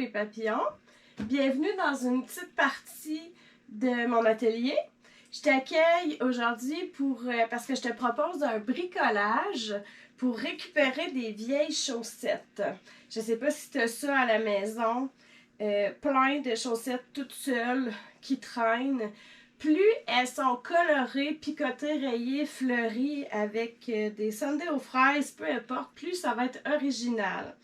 les papillons. Bienvenue dans une petite partie de mon atelier. Je t'accueille aujourd'hui parce que je te propose un bricolage pour récupérer des vieilles chaussettes. Je ne sais pas si tu as ça à la maison, plein de chaussettes toutes seules qui traînent. Plus elles sont colorées, picotées, rayées, fleuries avec des sundaes aux fraises, peu importe, plus ça va être original.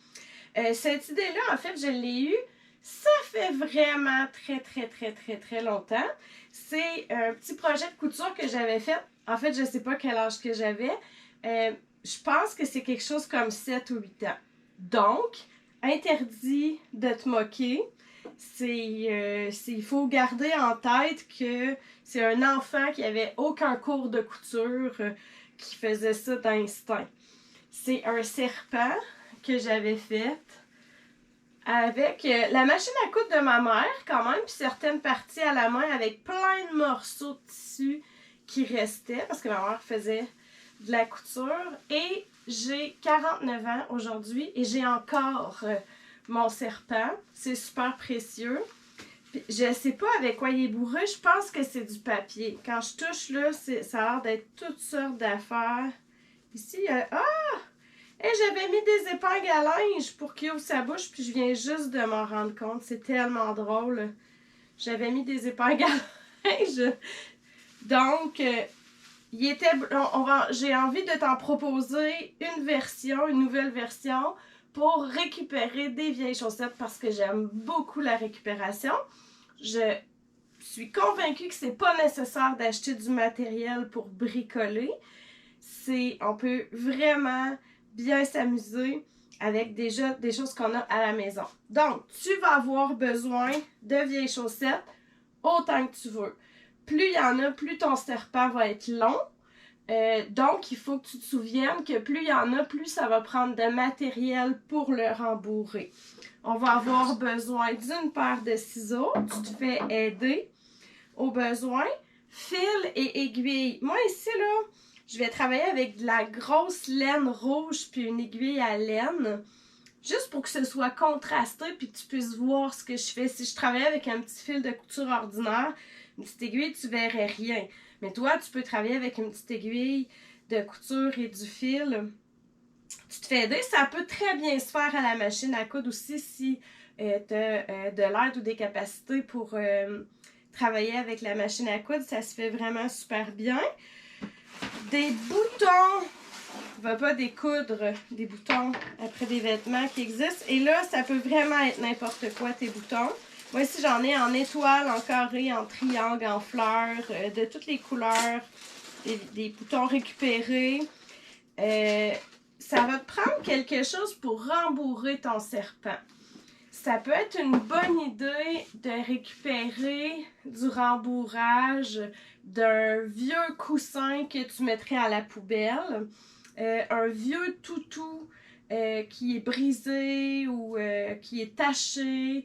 Cette idée-là, en fait, je l'ai eue, ça fait vraiment très longtemps. C'est un petit projet de couture que j'avais fait. En fait, je ne sais pas quel âge que j'avais. Je pense que c'est quelque chose comme 7 ou 8 ans. Donc, interdit de te moquer. Il faut garder en tête que c'est un enfant qui avait aucun cours de couture qui faisait ça d'instinct. C'est un serpent que j'avais fait avec la machine à coudre de ma mère quand même, puis certaines parties à la main avec plein de morceaux de tissu qui restaient parce que ma mère faisait de la couture. Et j'ai 49 ans aujourd'hui et j'ai encore mon serpent. C'est super précieux. Puis, je sais pas avec quoi il est bourré, je pense que c'est du papier. Quand je touche là, ça a l'air d'être toutes sortes d'affaires. Ici, il y a... Et j'avais mis des épingles à linge pour qu'il ouvre sa bouche, puis je viens juste de m'en rendre compte. C'est tellement drôle. J'avais mis des épingles à linge. Donc, j'ai envie de t'en proposer une nouvelle version pour récupérer des vieilles chaussettes parce que j'aime beaucoup la récupération. Je suis convaincue que c'est pas nécessaire d'acheter du matériel pour bricoler. On peut vraiment bien s'amuser avec déjà des choses qu'on a à la maison. Donc, tu vas avoir besoin de vieilles chaussettes autant que tu veux. Plus il y en a, plus ton serpent va être long. Donc, il faut que tu te souviennes que plus il y en a, plus ça va prendre de matériel pour le rembourrer. On va avoir besoin d'une paire de ciseaux. Tu te fais aider au besoin. Fil et aiguille. Moi, ici, là, je vais travailler avec de la grosse laine rouge puis une aiguille à laine. Juste pour que ce soit contrasté puis que tu puisses voir ce que je fais. Si je travaillais avec un petit fil de couture ordinaire, une petite aiguille, tu verrais rien. Mais toi, tu peux travailler avec une petite aiguille de couture et du fil. Tu te fais aider. Ça peut très bien se faire à la machine à coudre aussi si tu as de l'aide ou des capacités pour travailler avec la machine à coudre. Ça se fait vraiment super bien. Des boutons. On ne va pas découdre des boutons après des vêtements qui existent. Et là, ça peut vraiment être n'importe quoi, tes boutons. Moi, ici, j'en ai en étoile, en carré, en triangle, en fleurs, de toutes les couleurs. Des boutons récupérés. Ça va te prendre quelque chose pour rembourrer ton serpent. Ça peut être une bonne idée de récupérer du rembourrage d'un vieux coussin que tu mettrais à la poubelle. Un vieux toutou qui est brisé ou qui est taché,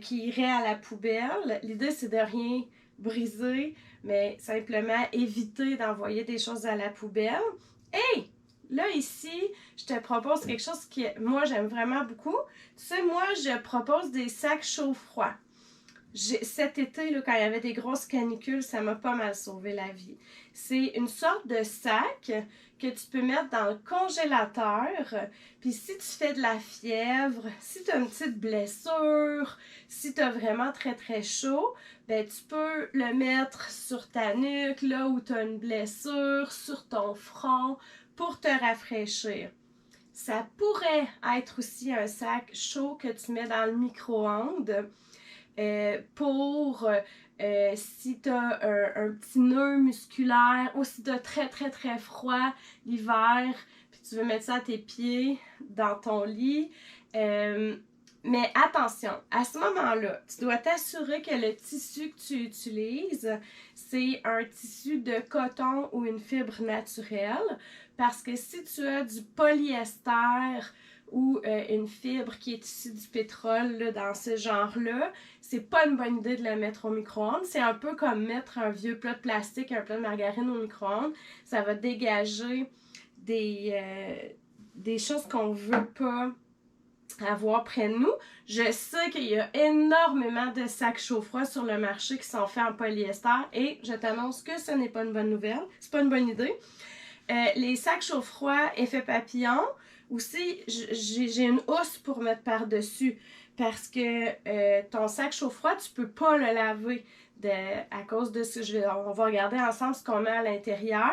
qui irait à la poubelle. L'idée, c'est de rien briser, mais simplement éviter d'envoyer des choses à la poubelle. Et là, ici, je te propose quelque chose que moi, j'aime vraiment beaucoup. Tu sais, moi, je propose des sacs chaud-froid. Cet été, là, quand il y avait des grosses canicules, ça m'a pas mal sauvé la vie. C'est une sorte de sac que tu peux mettre dans le congélateur. Puis si tu fais de la fièvre, si tu as une petite blessure, si tu as vraiment très chaud, ben tu peux le mettre sur ta nuque, là où tu as une blessure, sur ton front, pour te rafraîchir. Ça pourrait être aussi un sac chaud que tu mets dans le micro-ondes. Si tu as un petit nœud musculaire ou si tu as très froid l'hiver puis tu veux mettre ça à tes pieds dans ton lit. Mais attention, à ce moment-là, tu dois t'assurer que le tissu que tu utilises, c'est un tissu de coton ou une fibre naturelle parce que si tu as du polyester ou une fibre qui est issue du pétrole là, dans ce genre-là, c'est pas une bonne idée de le mettre au micro-ondes. C'est un peu comme mettre un vieux plat de plastique, un plat de margarine au micro-ondes. Ça va dégager des choses qu'on veut pas avoir près de nous. Je sais qu'il y a énormément de sacs chaud-froid sur le marché qui sont faits en polyester et je t'annonce que ce n'est pas une bonne nouvelle, c'est pas une bonne idée. Les sacs chaud-froid effet papillon, aussi j'ai une housse pour mettre par-dessus parce que ton sac chaud-froid, tu peux pas le laver. À cause de ce on va regarder ensemble ce qu'on met à l'intérieur.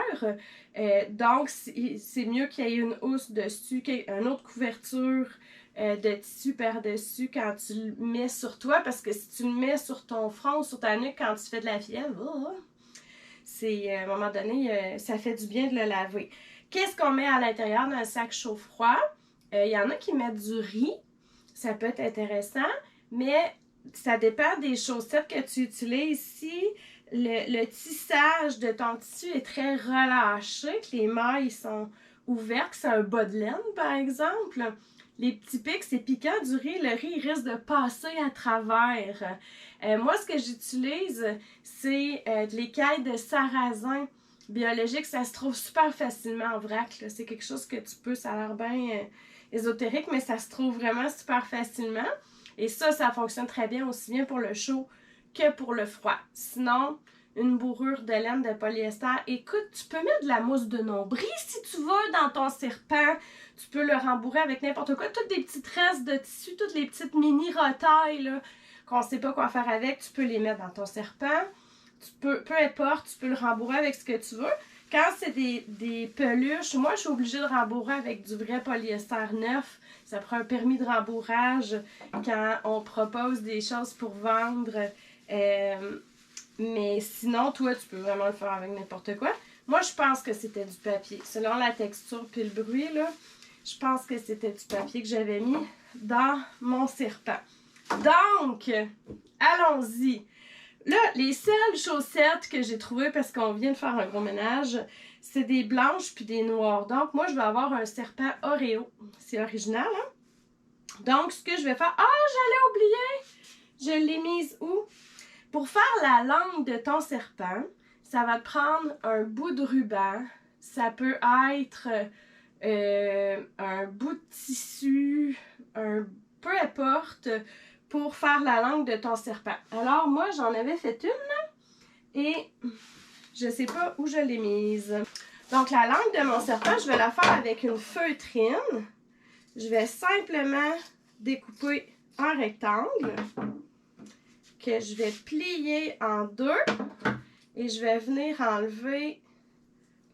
Donc, c'est mieux qu'il y ait une housse dessus, qu'il y ait une autre couverture de tissu par-dessus quand tu le mets sur toi. Parce que si tu le mets sur ton front ou sur ta nuque quand tu fais de la fièvre, c'est à un moment donné, ça fait du bien de le laver. Qu'est-ce qu'on met à l'intérieur d'un sac chaud-froid? Il y en a qui mettent du riz. Ça peut être intéressant, mais ça dépend des chaussettes que tu utilises. Si le tissage de ton tissu est très relâché, que les mailles sont ouvertes, que c'est un bas de laine par exemple, les petits pics, c'est piquant du riz, le riz il risque de passer à travers. Moi, ce que j'utilise, c'est de l'écaille de sarrasin biologique. Ça se trouve super facilement en vrac. C'est quelque chose que tu peux, ça a l'air bien ésotérique, mais ça se trouve vraiment super facilement. Et ça fonctionne très bien, aussi bien pour le chaud que pour le froid. Sinon, une bourrure de laine de polyester. Écoute, tu peux mettre de la mousse de nombril si tu veux dans ton serpent. Tu peux le rembourrer avec n'importe quoi. Toutes des petites restes de tissu, toutes les petites mini retailles là, qu'on ne sait pas quoi faire avec, tu peux les mettre dans ton serpent. Tu peux, peu importe, tu peux le rembourrer avec ce que tu veux. Quand c'est des peluches, moi je suis obligée de rembourrer avec du vrai polyester neuf. Ça prend un permis de rembourrage quand on propose des choses pour vendre. Mais sinon, toi, tu peux vraiment le faire avec n'importe quoi. Moi, je pense que c'était du papier. Selon la texture puis le bruit, là, je pense que c'était du papier que j'avais mis dans mon serpent. Donc, allons-y. Là, les seules chaussettes que j'ai trouvées, parce qu'on vient de faire un gros ménage, c'est des blanches puis des noires. Donc, moi, je vais avoir un serpent Oreo. C'est original, hein? Donc, ce que je vais faire... Ah, j'allais oublier! Je l'ai mise où? Pour faire la langue de ton serpent, ça va te prendre un bout de ruban. Ça peut être un bout de tissu, peu importe, pour faire la langue de ton serpent. Alors, moi, j'en avais fait une et je sais pas où je l'ai mise. Donc, la langue de mon serpent, je vais la faire avec une feutrine. Je vais simplement découper un rectangle que je vais plier en deux et je vais venir enlever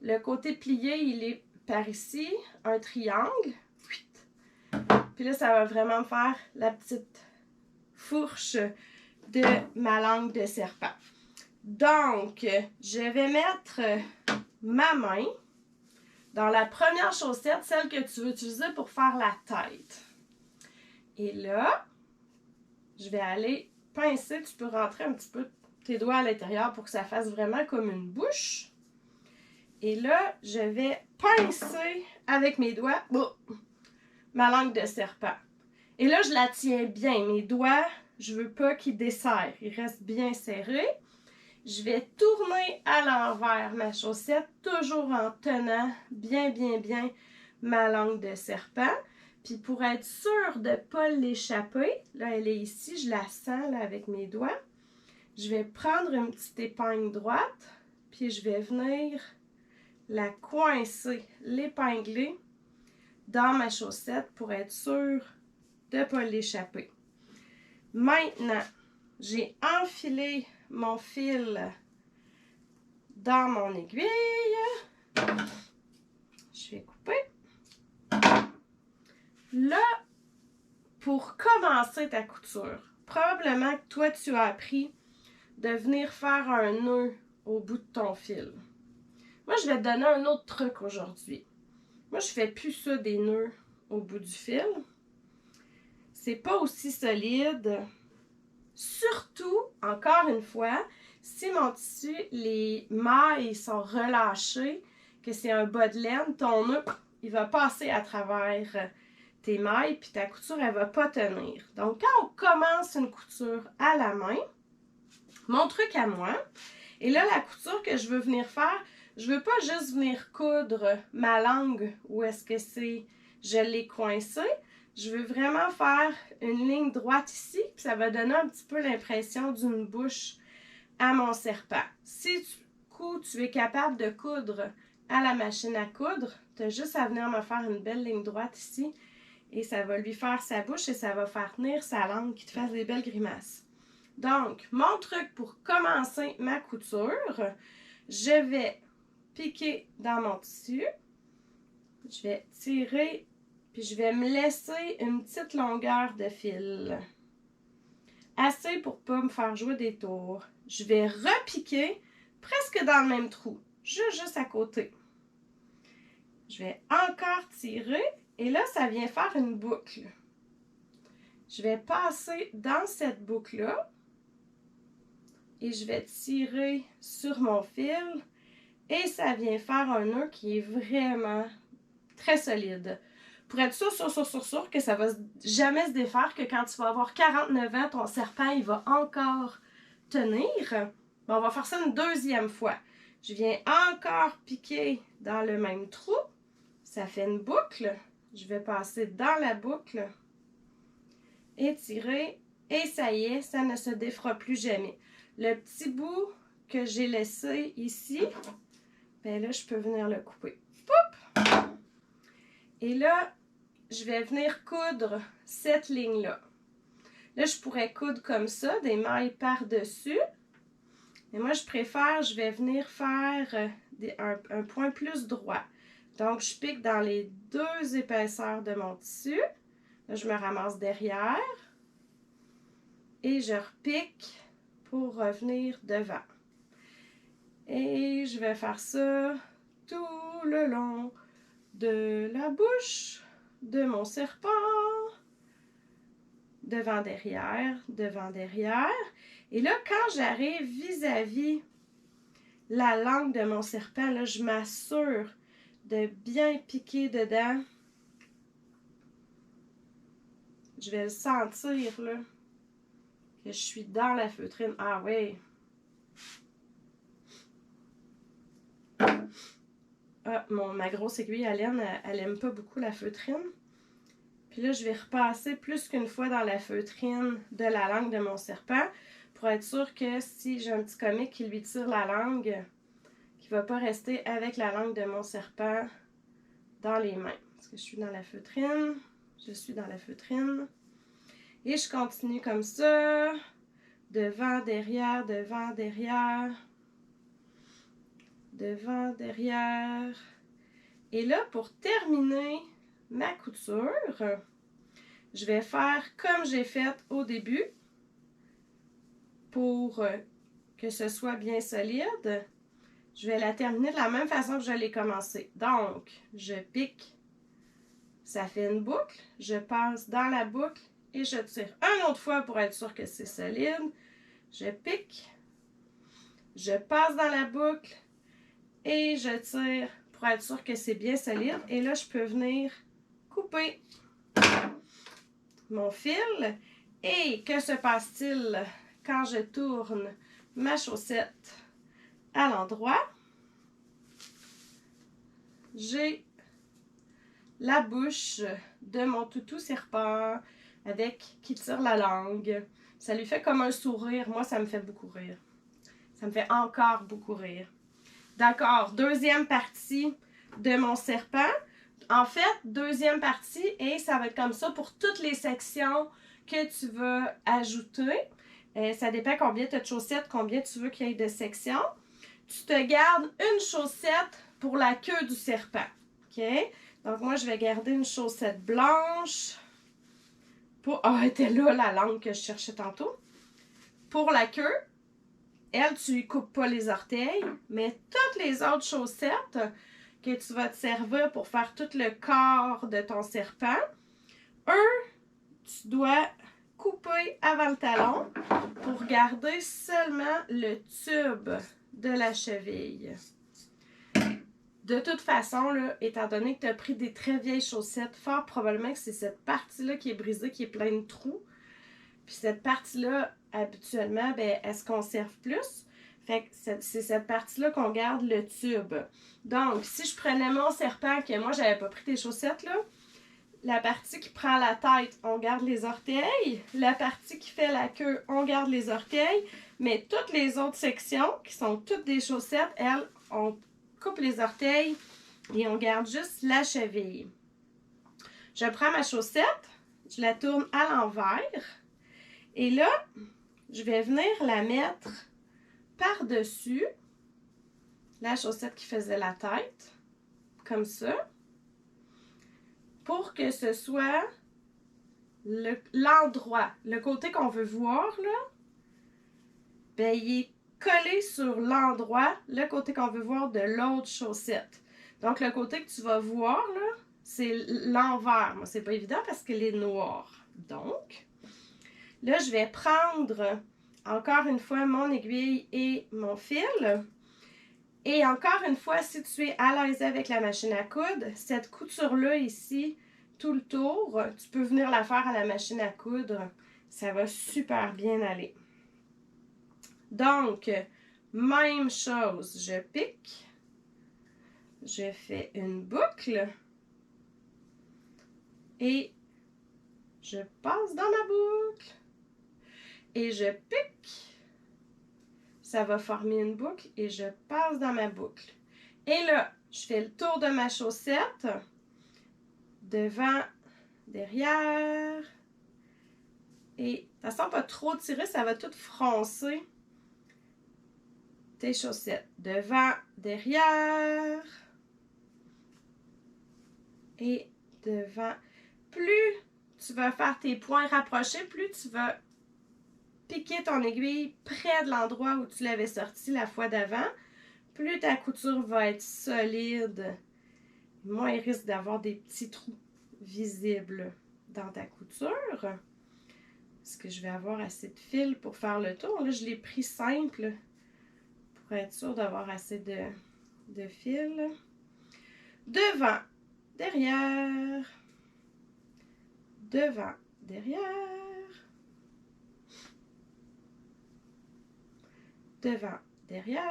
le côté plié, il est par ici, un triangle. Puis là, ça va vraiment me faire la petite fourche de ma langue de serpent. Donc, je vais mettre ma main dans la première chaussette, celle que tu veux utiliser pour faire la tête. Et là, je vais aller pincer. Tu peux rentrer un petit peu tes doigts à l'intérieur pour que ça fasse vraiment comme une bouche. Et là, je vais pincer avec mes doigts ma langue de serpent. Et là, je la tiens bien. Mes doigts, je veux pas qu'ils desserrent. Ils restent bien serrés. Je vais tourner à l'envers ma chaussette, toujours en tenant bien ma langue de serpent. Puis pour être sûre de ne pas l'échapper, là, elle est ici, je la sens là, avec mes doigts. Je vais prendre une petite épingle droite, puis je vais venir la coincer, l'épingler dans ma chaussette pour être sûre de ne pas l'échapper. Maintenant, j'ai enfilé mon fil dans mon aiguille. Je vais couper. Là, pour commencer ta couture, probablement que toi, tu as appris de venir faire un nœud au bout de ton fil. Moi, je vais te donner un autre truc aujourd'hui. Moi, je fais plus ça des nœuds au bout du fil. C'est pas aussi solide. Surtout, encore une fois, si mon tissu, les mailles sont relâchées, que c'est un bas de laine, ton nœud, il va passer à travers tes mailles, puis ta couture, elle va pas tenir. Donc, quand on commence une couture à la main, mon truc à moi, et là, la couture que je veux venir faire, je veux pas juste venir coudre ma langue où est-ce que c'est, je l'ai coincée. Je veux vraiment faire une ligne droite ici, puis ça va donner un petit peu l'impression d'une bouche à mon serpent. Si tu es capable de coudre à la machine à coudre, tu as juste à venir me faire une belle ligne droite ici et ça va lui faire sa bouche et ça va faire tenir sa langue qui te fasse des belles grimaces. Donc, mon truc pour commencer ma couture, je vais piquer dans mon tissu, je vais tirer, puis je vais me laisser une petite longueur de fil. Assez pour ne pas me faire jouer des tours. Je vais repiquer presque dans le même trou, juste à côté. Je vais encore tirer et là, ça vient faire une boucle. Je vais passer dans cette boucle-là et je vais tirer sur mon fil et ça vient faire un nœud qui est vraiment très solide. Pour être sûr que ça va jamais se défaire, que quand tu vas avoir 49 ans, ton serpent, il va encore tenir. Bon, on va faire ça une deuxième fois. Je viens encore piquer dans le même trou. Ça fait une boucle. Je vais passer dans la boucle et tirer. Et ça y est, ça ne se défera plus jamais. Le petit bout que j'ai laissé ici, ben là, je peux venir le couper. Poup! Et là, je vais venir coudre cette ligne-là. Là, je pourrais coudre comme ça, des mailles par-dessus. Mais moi, je préfère, je vais venir faire un point plus droit. Donc, je pique dans les deux épaisseurs de mon tissu. Là, je me ramasse derrière. Et je repique pour revenir devant. Et je vais faire ça tout le long de la bouche de mon serpent. Devant, derrière, devant, derrière. Et là, quand j'arrive vis-à-vis la langue de mon serpent, là, je m'assure de bien piquer dedans. Je vais le sentir, là, que je suis dans la feutrine. Ah oui! Ah, ma grosse aiguille à laine, elle aime pas beaucoup la feutrine. Puis là, je vais repasser plus qu'une fois dans la feutrine de la langue de mon serpent pour être sûr que si j'ai un petit comique qui lui tire la langue, qu'il ne va pas rester avec la langue de mon serpent dans les mains. Parce que je suis dans la feutrine, je suis dans la feutrine. Et je continue comme ça, devant, derrière, devant, derrière, devant, derrière. Et là, pour terminer ma couture, je vais faire comme j'ai fait au début pour que ce soit bien solide. Je vais la terminer de la même façon que je l'ai commencé. Donc, je pique, ça fait une boucle, je passe dans la boucle et je tire une autre fois pour être sûr que c'est solide. Je pique, je passe dans la boucle et je tire pour être sûr que c'est bien solide. Et là, je peux venir couper mon fil. Et que se passe-t-il quand je tourne ma chaussette à l'endroit? J'ai la bouche de mon toutou serpent qui tire la langue. Ça lui fait comme un sourire. Moi, ça me fait beaucoup rire. Ça me fait encore beaucoup rire. D'accord, deuxième partie de mon serpent. En fait, deuxième partie, et ça va être comme ça pour toutes les sections que tu veux ajouter. Ça dépend combien tu as de chaussettes, combien tu veux qu'il y ait de sections. Tu te gardes une chaussette pour la queue du serpent. OK? Donc, moi, je vais garder une chaussette blanche. Ah, elle était là, la langue que je cherchais tantôt. Pour la queue, elle, tu lui coupes pas les orteils, mais toutes les autres chaussettes que tu vas te servir pour faire tout le corps de ton serpent, tu dois couper avant le talon pour garder seulement le tube de la cheville. De toute façon, là, étant donné que tu as pris des très vieilles chaussettes, fort probablement que c'est cette partie-là qui est brisée, qui est pleine de trous. Puis cette partie-là, habituellement, ben, elle se conserve plus. Fait que c'est cette partie-là qu'on garde le tube. Donc, si je prenais mon serpent, que moi, j'avais pas pris tes chaussettes, là, La partie qui prend la tête, on garde les orteils. La partie qui fait la queue, on garde les orteils. Mais toutes les autres sections, qui sont toutes des chaussettes, elles, on coupe les orteils et on garde juste la cheville. Je prends ma chaussette, je la tourne à l'envers. Et là, je vais venir la mettre par-dessus la chaussette qui faisait la tête, comme ça, pour que ce soit l'endroit, le côté qu'on veut voir, là, ben, il est collé sur l'endroit, le côté qu'on veut voir de l'autre chaussette. Donc, le côté que tu vas voir, là, c'est l'envers. Moi, c'est pas évident parce qu'elle est noire. Donc, là, je vais prendre encore une fois mon aiguille et mon fil. Et encore une fois, si tu es à l'aise avec la machine à coudre, cette couture-là ici, tout le tour, tu peux venir la faire à la machine à coudre. Ça va super bien aller. Donc, même chose, je pique, je fais une boucle et je passe dans ma boucle et je pique. Ça va former une boucle et je passe dans ma boucle. Et là, je fais le tour de ma chaussette, devant, derrière. Et de toute façon, pas trop tirer, ça va tout froncer tes chaussettes. Devant, derrière. Et devant. Plus tu vas faire tes points rapprochés, plus tu vas piquer ton aiguille près de l'endroit où tu l'avais sorti la fois d'avant. Plus ta couture va être solide, moins il risque d'avoir des petits trous visibles dans ta couture. Est-ce que je vais avoir assez de fil pour faire le tour? Là, je l'ai pris simple pour être sûr d'avoir assez de fil. Devant, derrière. Devant, derrière. Devant, derrière.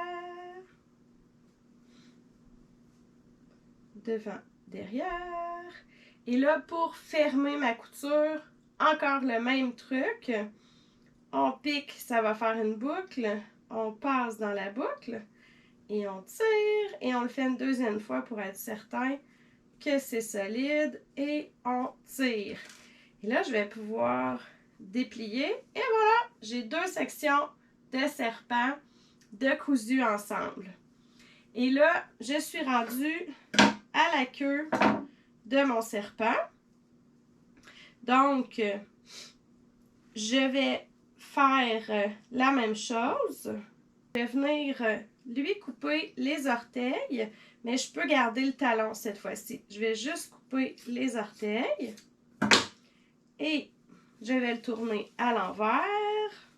Devant, derrière. Et là, pour fermer ma couture, encore le même truc. On pique, ça va faire une boucle. On passe dans la boucle et on tire et on le fait une deuxième fois pour être certain que c'est solide et on tire. Et là, je vais pouvoir déplier et voilà, j'ai deux sections de serpent de cousu ensemble. Et là, je suis rendue à la queue de mon serpent. Donc, je vais faire la même chose. Je vais venir lui couper les orteils, mais je peux garder le talon cette fois-ci. Je vais juste couper les orteils et je vais le tourner à l'envers.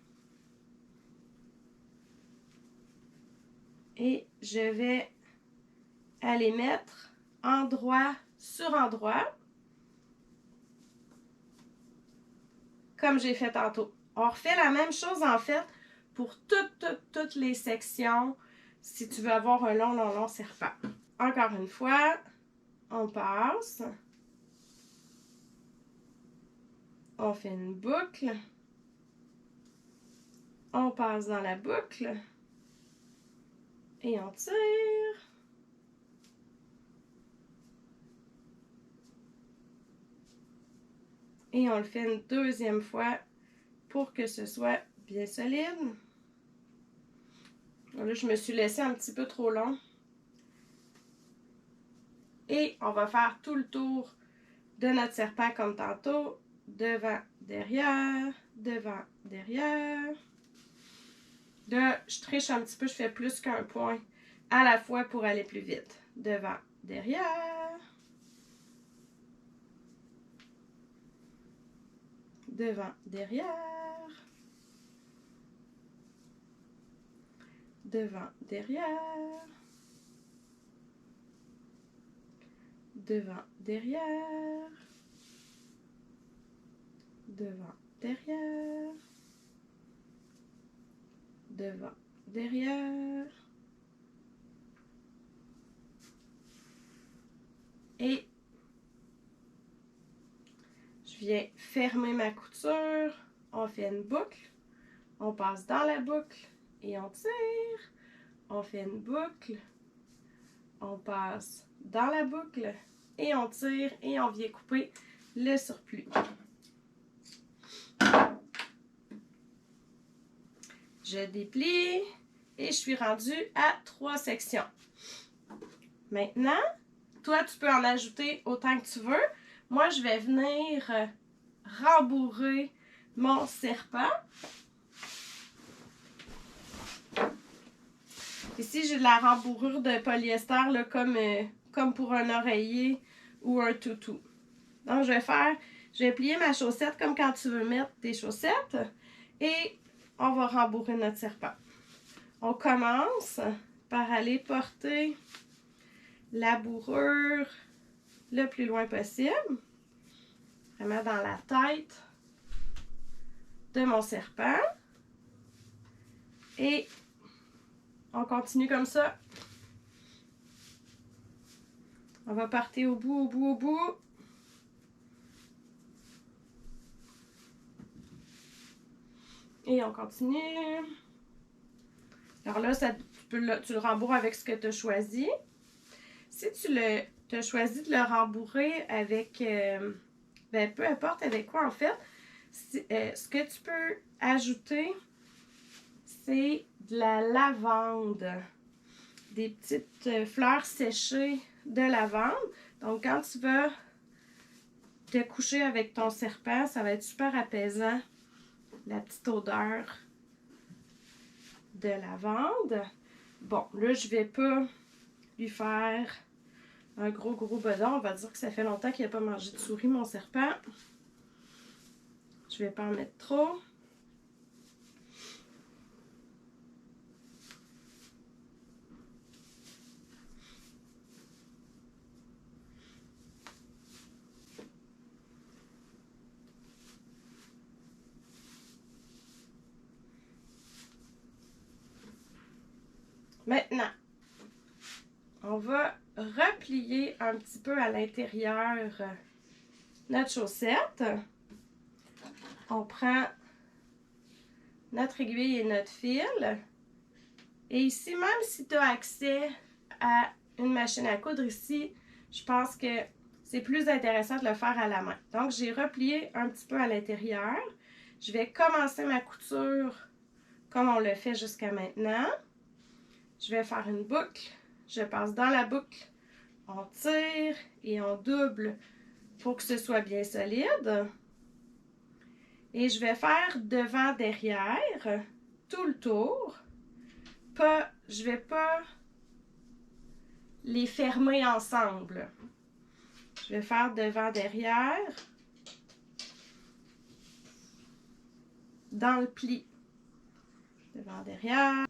Et je vais aller mettre endroit sur endroit, comme j'ai fait tantôt. On refait la même chose en fait pour toutes les sections si tu veux avoir un long serpent. Encore une fois, on passe. On fait une boucle. On passe dans la boucle. Et on tire. Et on le fait une deuxième fois pour que ce soit bien solide. Là, je me suis laissée un petit peu trop long. Et on va faire tout le tour de notre serpent comme tantôt. Devant, derrière, devant, derrière. Là, je triche un petit peu, je fais plus qu'un point à la fois pour aller plus vite. Devant, derrière. Devant, derrière. Devant, derrière. Devant, derrière. Devant, derrière. Devant, derrière. Et Je viens fermer ma couture. On fait une boucle. On passe dans la boucle et on tire. On fait une boucle. On passe dans la boucle et on tire et on vient couper le surplus. Je déplie et je suis rendue à 3 sections. Maintenant, toi, tu peux en ajouter autant que tu veux. Moi, je vais venir rembourrer mon serpent. Ici, j'ai de la rembourrure de polyester là, comme pour un oreiller ou un toutou. Donc, je vais plier ma chaussette comme quand tu veux mettre tes chaussettes et on va rembourrer notre serpent. On commence par aller porter la bourrure le plus loin possible, vraiment dans la tête de mon serpent. Et on continue comme ça. On va partir au bout, au bout, au bout. Et on continue. Alors là, tu le rembourres avec ce que tu as choisi. Si tu as choisi de le rembourrer avec, peu importe avec quoi en fait, ce que tu peux ajouter, c'est de la lavande. Des petites fleurs séchées de lavande. Donc, quand tu vas te coucher avec ton serpent, ça va être super apaisant. La petite odeur de lavande. Bon, là, je vais pas lui faire un gros bedon. On va dire que ça fait longtemps qu'il n'a pas mangé de souris, mon serpent. Je vais pas en mettre trop. Maintenant, on va replier un petit peu à l'intérieur notre chaussette. On prend notre aiguille et notre fil. Et ici, même si tu as accès à une machine à coudre ici, je pense que c'est plus intéressant de le faire à la main. Donc, j'ai replié un petit peu à l'intérieur. Je vais commencer ma couture comme on l'a fait jusqu'à maintenant. Je vais faire une boucle. Je passe dans la boucle. On tire et on double pour que ce soit bien solide. Et je vais faire devant-derrière tout le tour. Je ne vais pas les fermer ensemble. Je vais faire devant-derrière dans le pli. Devant-derrière.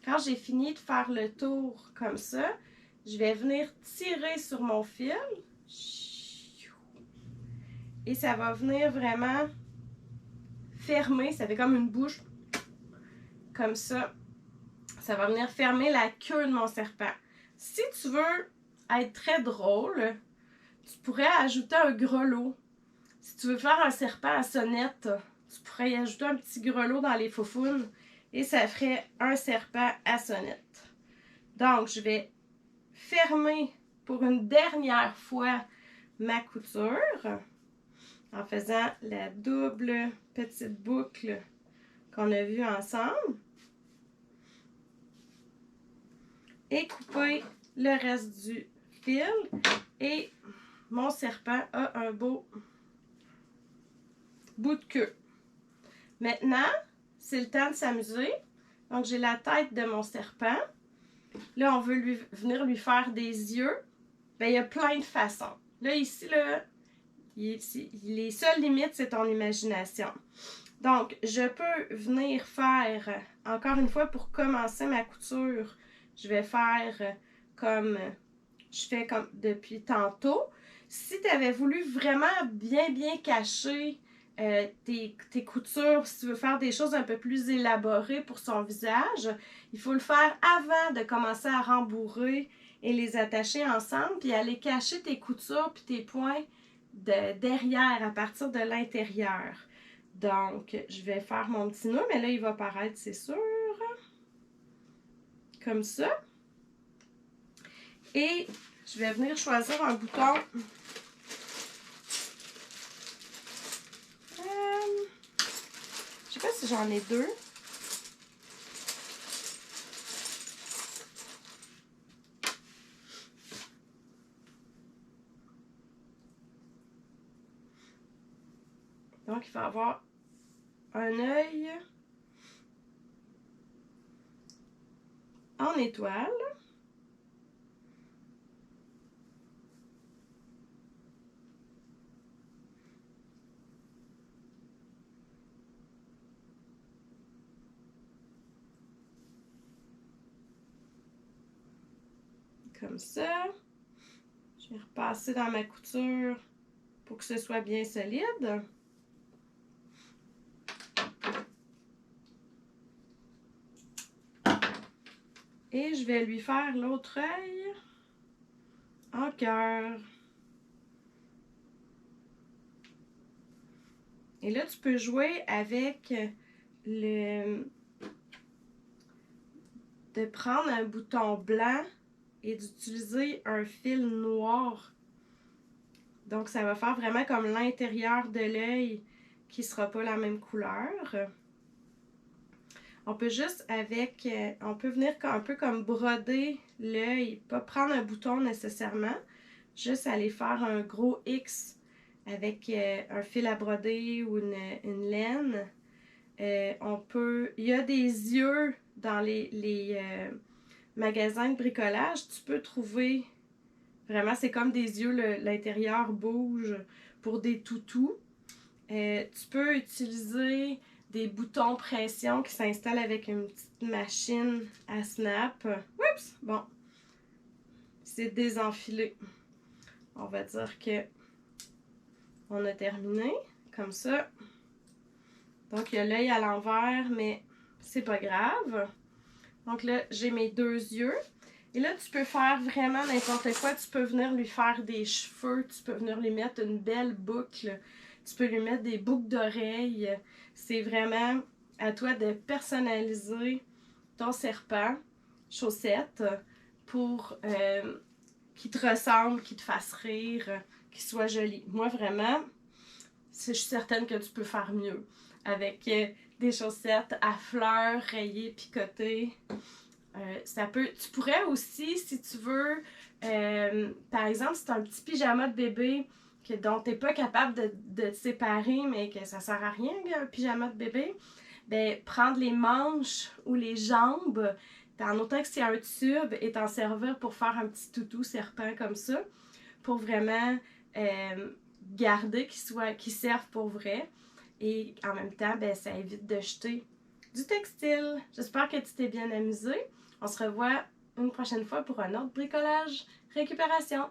Quand j'ai fini de faire le tour comme ça, je vais venir tirer sur mon fil. Et ça va venir vraiment fermer. Ça fait comme une bouche. Comme ça. Ça va venir fermer la queue de mon serpent. Si tu veux être très drôle, tu pourrais ajouter un grelot. Si tu veux faire un serpent à sonnette, tu pourrais y ajouter un petit grelot dans les faufounes. Et ça ferait un serpent à sonnette. Donc, je vais fermer pour une dernière fois ma couture en faisant la double petite boucle qu'on a vue ensemble. Et couper le reste du fil. Et mon serpent a un beau bout de queue. Maintenant, c'est le temps de s'amuser. Donc, j'ai la tête de mon serpent. Là, on veut venir lui faire des yeux. Bien, il y a plein de façons. Là, ici, là, les seules limites, c'est ton imagination. Donc, je peux venir faire, encore une fois, pour commencer ma couture, je vais faire comme je fais comme depuis tantôt. Si tu avais voulu vraiment bien cacher tes coutures, si tu veux faire des choses un peu plus élaborées pour son visage, il faut le faire avant de commencer à rembourrer et les attacher ensemble, puis aller cacher tes coutures puis tes points derrière à partir de l'intérieur. Donc, je vais faire mon petit nœud, mais là, il va paraître, c'est sûr, comme ça. Et je vais venir choisir un bouton. Je sais pas si j'en ai deux. Donc, il va avoir un œil en étoile. Comme ça. Je vais repasser dans ma couture pour que ce soit bien solide. Et je vais lui faire l'autre œil en cœur. Et là, tu peux jouer avec de prendre un bouton blanc et d'utiliser un fil noir. Donc, ça va faire vraiment comme l'intérieur de l'œil qui ne sera pas la même couleur. On peut juste on peut venir un peu comme broder l'œil, pas prendre un bouton nécessairement, juste aller faire un gros X avec un fil à broder ou une laine. Il y a des yeux dans les magasins de bricolage, tu peux trouver, vraiment c'est comme des yeux, l'intérieur bouge pour des toutous. Tu peux utiliser des boutons pression qui s'installent avec une petite machine à snap. Oups! Bon, c'est désenfilé. On va dire que on a terminé, comme ça. Donc, il y a l'œil à l'envers, mais c'est pas grave. Donc là, j'ai mes deux yeux. Et là, tu peux faire vraiment n'importe quoi. Tu peux venir lui faire des cheveux. Tu peux venir lui mettre une belle boucle. Tu peux lui mettre des boucles d'oreilles. C'est vraiment à toi de personnaliser ton serpent chaussette pour qu'il te ressemble, qu'il te fasse rire, qu'il soit joli. Moi, vraiment, je suis certaine que tu peux faire mieux avec des chaussettes à fleurs, rayées, picotées. Tu pourrais aussi, si tu veux, par exemple, si tu as un petit pyjama de bébé dont tu n'es pas capable de te séparer, mais que ça ne sert à rien, un pyjama de bébé, ben, prendre les manches ou les jambes, en autant que c'est un tube, et t'en servir pour faire un petit toutou serpent comme ça, pour vraiment garder qu'il serve pour vrai. Et en même temps, ben, ça évite de jeter du textile. J'espère que tu t'es bien amusé. On se revoit une prochaine fois pour un autre bricolage récupération.